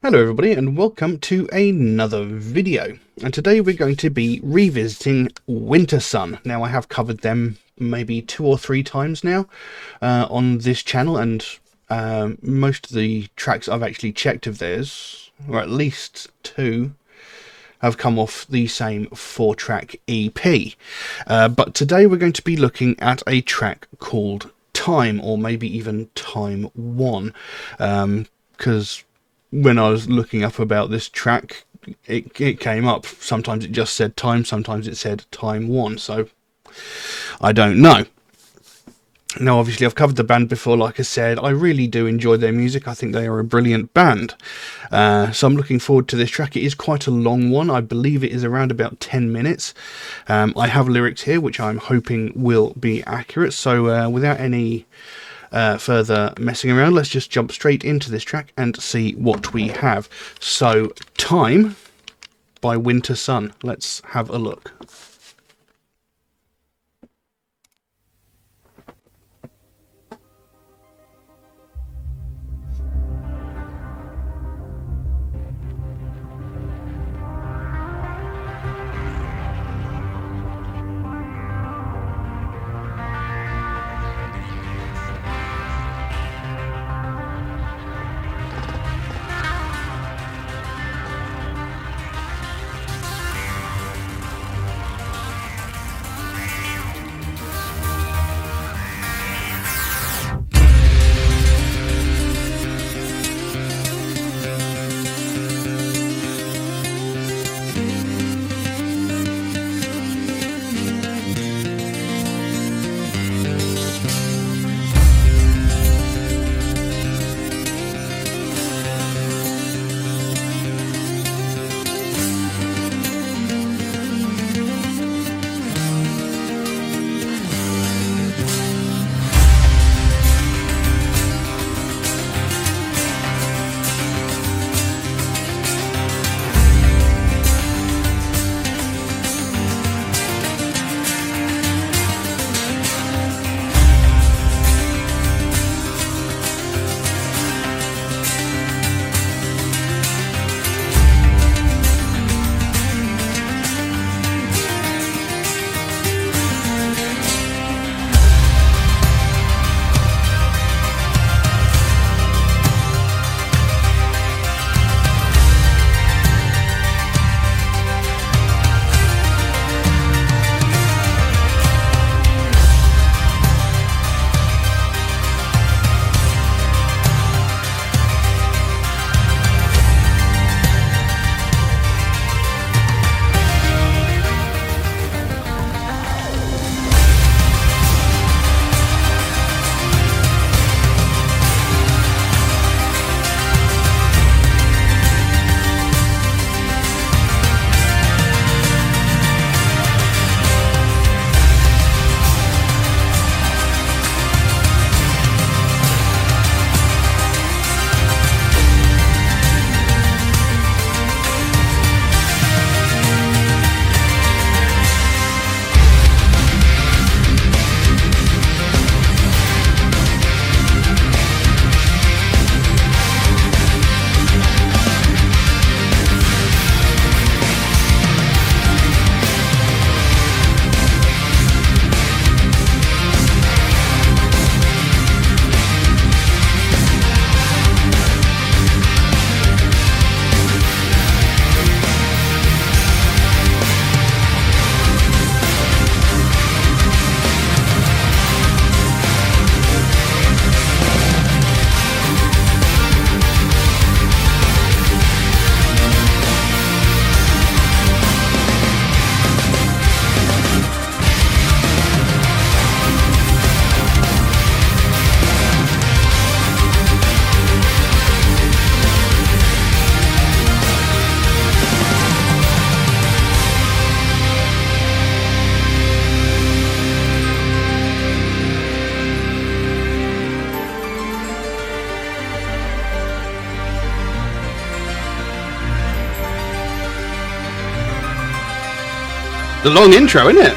Hello everybody and welcome to another video, and today we're going to be revisiting Wintersun. Now I have covered them maybe 2 or 3 times now on this channel, and most of the tracks I've actually checked of theirs, or at least 2, have come off the same 4-track EP. But today we're going to be looking at a track called Time, or maybe even Time 1, because when I was looking up about this track, it came up. Sometimes it just said Time, sometimes it said Time 1, so I don't know. Now, obviously, I've covered the band before, like I said. I really do enjoy their music. I think they are a brilliant band. So I'm looking forward to this track. It is quite a long one. I believe it is around about 10 minutes. I have lyrics here, which I'm hoping will be accurate. So without any further messing around, let's just jump straight into this track and see what we have. So, Time by Wintersun. Let's have a look. The long intro, isn't it?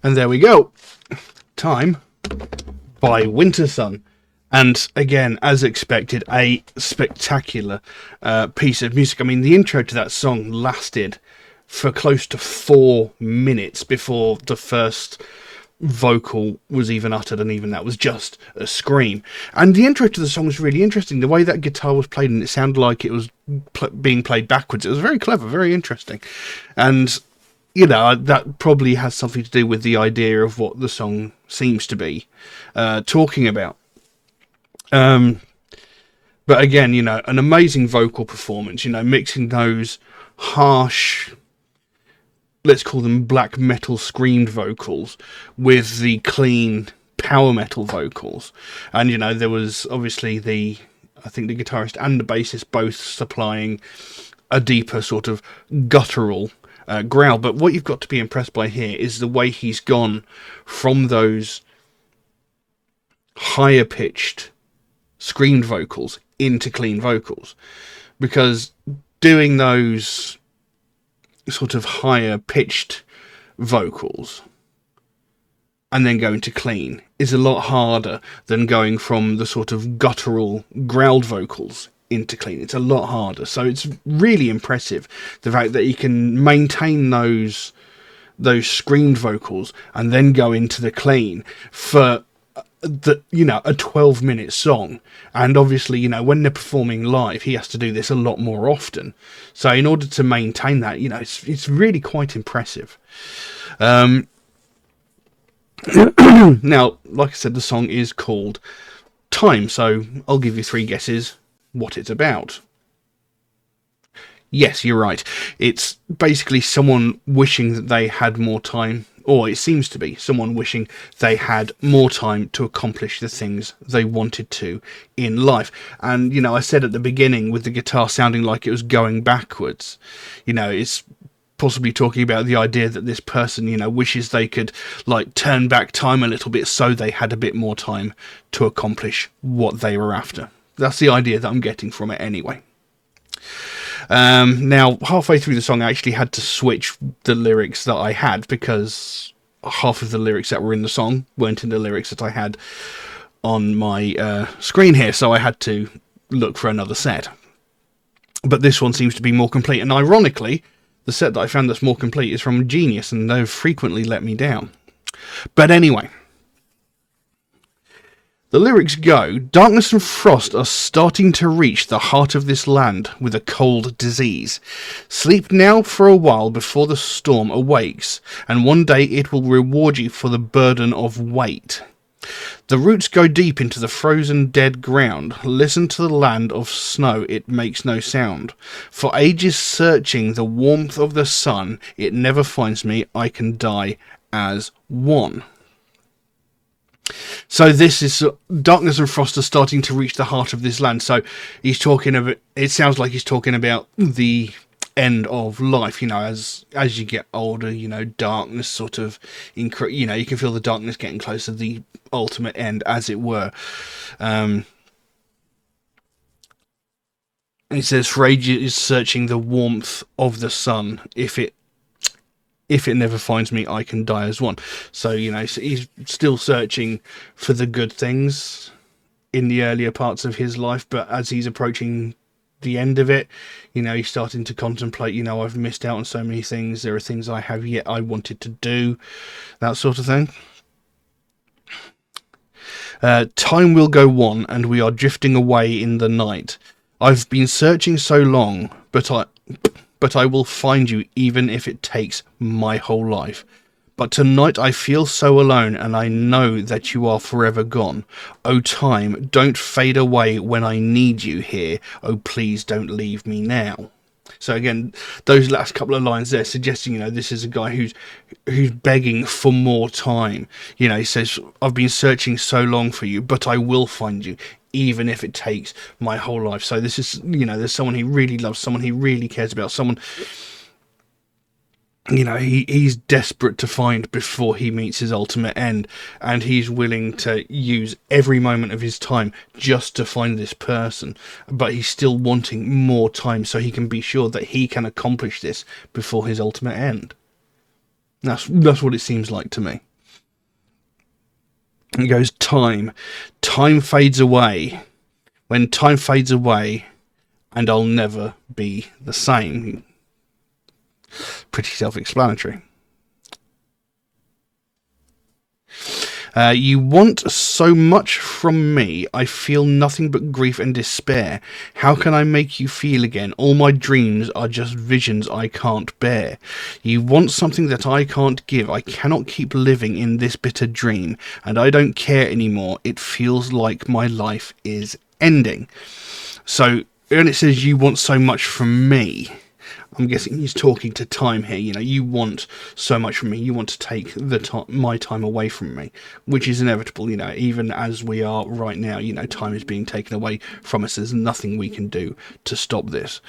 And there we go. Time by Wintersun. And again, as expected, a spectacular piece of music. I mean, the intro to that song lasted for close to 4 minutes before the first vocal was even uttered, and even that was just a scream. And the intro to the song was really interesting. The way that guitar was played, and it sounded like it was being played backwards. It was very clever, very interesting. And you know, that probably has something to do with the idea of what the song seems to be talking about. But again, you know, an amazing vocal performance, you know, mixing those harsh, let's call them black metal screamed vocals with the clean power metal vocals. And, you know, there was obviously I think the guitarist and the bassist both supplying a deeper sort of guttural growl. But what you've got to be impressed by here is the way he's gone from those higher pitched screamed vocals into clean vocals, because doing those sort of higher pitched vocals and then going to clean is a lot harder than going from the sort of guttural growled vocals into clean. It's a lot harder. So it's really impressive, the fact that he can maintain those screamed vocals and then go into the clean for you know, a 12-minute song. And obviously, you know, when they're performing live, he has to do this a lot more often. So in order to maintain that, you know, it's really quite impressive. Now, like I said, the song is called Time, so I'll give you 3 guesses what it's about. Yes, you're right. It's basically someone wishing that they had more time, or it seems to be someone wishing they had more time to accomplish the things they wanted to in life. And, you know, I said at the beginning, with the guitar sounding like it was going backwards, you know, it's possibly talking about the idea that this person, you know, wishes they could, like, turn back time a little bit so they had a bit more time to accomplish what they were after. That's the idea that I'm getting from it anyway. Now, halfway through the song, I actually had to switch the lyrics that I had, because half of the lyrics that were in the song weren't in the lyrics that I had on my screen here, so I had to look for another set. But this one seems to be more complete, and ironically, the set that I found that's more complete is from Genius, and they've frequently let me down. But anyway, the lyrics go: darkness and frost are starting to reach the heart of this land with a cold disease. Sleep now for a while before the storm awakes, and one day it will reward you for the burden of weight. The roots go deep into the frozen dead ground. Listen to the land of snow, it makes no sound. For ages searching the warmth of the sun, it never finds me, I can die as one. So this is darkness and frost are starting to reach the heart of this land. So he's talking about, it sounds like he's talking about the end of life, you know, as you get older, you know, darkness sort of you know, you can feel the darkness getting closer to the ultimate end, as it were. And he says, for ages is searching the warmth of the sun, if it never finds me, I can die as one. So, you know, he's still searching for the good things in the earlier parts of his life, but as he's approaching the end of it, you know, he's starting to contemplate, you know, I've missed out on so many things, there are things I have yet I wanted to do, that sort of thing. Time will go on, and we are drifting away in the night. I've been searching so long, but I will find you, even if it takes my whole life. But tonight I feel so alone, and I know that you are forever gone. Oh time, don't fade away when I need you here. Oh please don't leave me now. So again, those last couple of lines there suggesting, you know, this is a guy who's begging for more time. You know, he says, I've been searching so long for you, but I will find you, even if it takes my whole life. So this is, you know, there's someone he really loves, someone he really cares about, someone, you know, he's desperate to find before he meets his ultimate end, and he's willing to use every moment of his time just to find this person, but he's still wanting more time so he can be sure that he can accomplish this before his ultimate end. That's what it seems like to me. It goes, time fades away. When time fades away, and I'll never be the same. Pretty self-explanatory. You want so much from me. I feel nothing but grief and despair. How can I make you feel again? All my dreams are just visions I can't bear. You want something that I can't give. I cannot keep living in this bitter dream, and I don't care anymore. It feels like my life is ending. So when it says you want so much from me, I'm guessing he's talking to time here. You know, you want so much from me. You want to take my time away from me, which is inevitable. You know, even as we are right now, you know, time is being taken away from us. There's nothing we can do to stop this.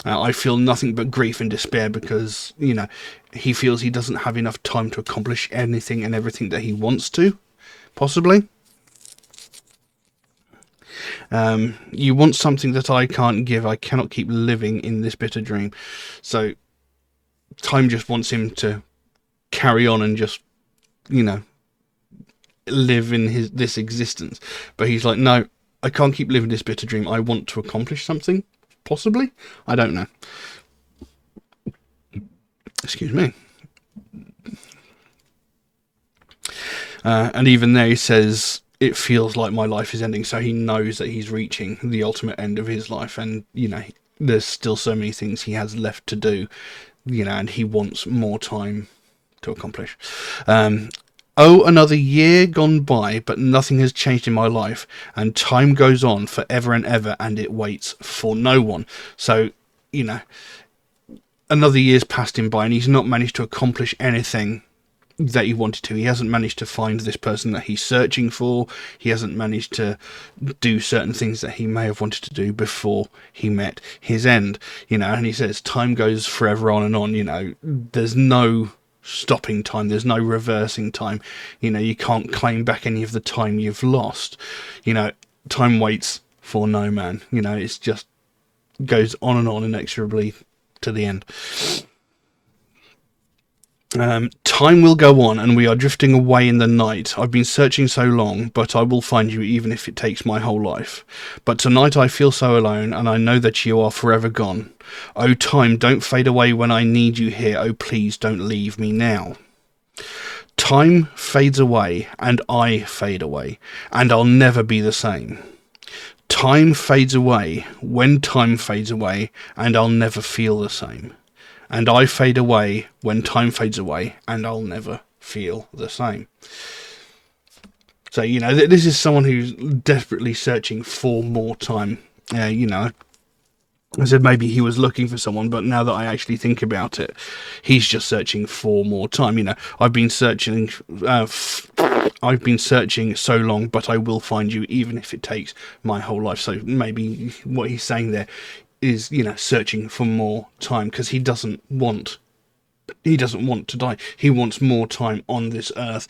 I feel nothing but grief and despair because, you know, he feels he doesn't have enough time to accomplish anything and everything that he wants to, possibly. You want something that I can't give. I cannot keep living in this bitter dream. So time just wants him to carry on and just, you know, live in this existence. But he's like, no, I can't keep living this bitter dream. I want to accomplish something, possibly. I don't know. Excuse me. And even there he says, it feels like my life is ending, so he knows that he's reaching the ultimate end of his life, and, you know, there's still so many things he has left to do, you know, and he wants more time to accomplish. Oh, another year gone by, but nothing has changed in my life, and time goes on forever and ever, and it waits for no one. So, you know, another year's passed him by, and he's not managed to accomplish anything that he wanted to. He hasn't managed to find this person that he's searching for. He hasn't managed to do certain things that he may have wanted to do before he met his end, you know. And he says time goes forever on and on, you know. There's no stopping time. There's no reversing time. You know, you can't claim back any of the time you've lost. You know, time waits for no man. You know, it's just goes on and on inexorably to the end. Time will go on, and we are drifting away in the night. I've been searching so long, but I will find you even if it takes my whole life. But tonight I feel so alone, and I know that you are forever gone. Oh, time, don't fade away when I need you here. Oh, please don't leave me now. Time fades away, and I fade away, and I'll never be the same. Time fades away when time fades away, and I'll never feel the same. And I fade away when time fades away, and I'll never feel the same. So, you know, this is someone who's desperately searching for more time. You know, I said maybe he was looking for someone, but now that I actually think about it, he's just searching for more time. You know, I've been searching so long, but I will find you even if it takes my whole life. So maybe what he's saying there is, you know, searching for more time, because he doesn't want to die. He wants more time on this earth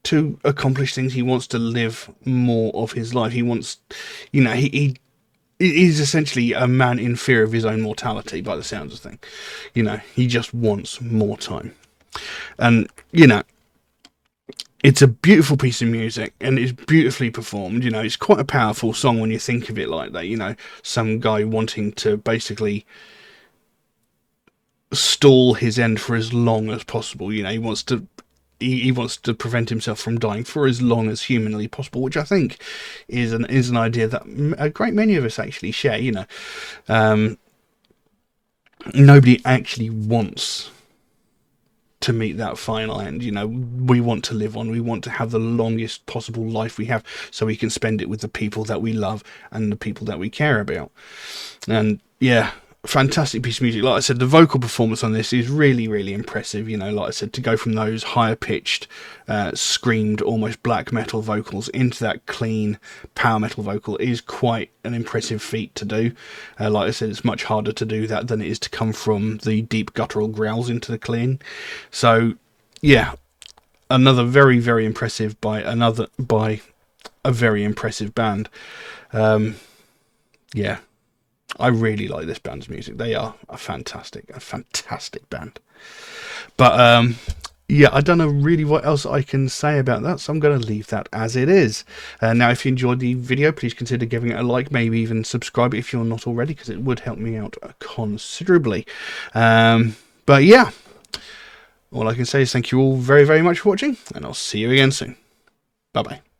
to accomplish things. He wants to live more of his life. He wants, you know, he's essentially a man in fear of his own mortality, by the sounds of things. You know, he just wants more time. And, you know, it's a beautiful piece of music, and it's beautifully performed. You know, it's quite a powerful song when you think of it like that. You know, some guy wanting to basically stall his end for as long as possible. You know, he wants to prevent himself from dying for as long as humanly possible, which I think is an idea that a great many of us actually share. You know, nobody actually wants to meet that final end. You know, we want to live on. We want to have the longest possible life we have, so we can spend it with the people that we love and the people that we care about. And yeah, fantastic piece of music. Like I said, the vocal performance on this is really, really impressive. You know, like I said, to go from those higher pitched, screamed, almost black metal vocals into that clean power metal vocal is quite an impressive feat to do. Like I said, it's much harder to do that than it is to come from the deep guttural growls into the clean. So yeah, another very, very impressive by a very impressive band. Yeah, I really like this band's music. They are a fantastic band. But yeah, I don't know really what else I can say about that, so I'm going to leave that as it is. Now, if you enjoyed the video, please consider giving it a like, maybe even subscribe if you're not already, because it would help me out considerably. But yeah, all I can say is thank you all very, very much for watching, and I'll see you again soon. Bye-bye.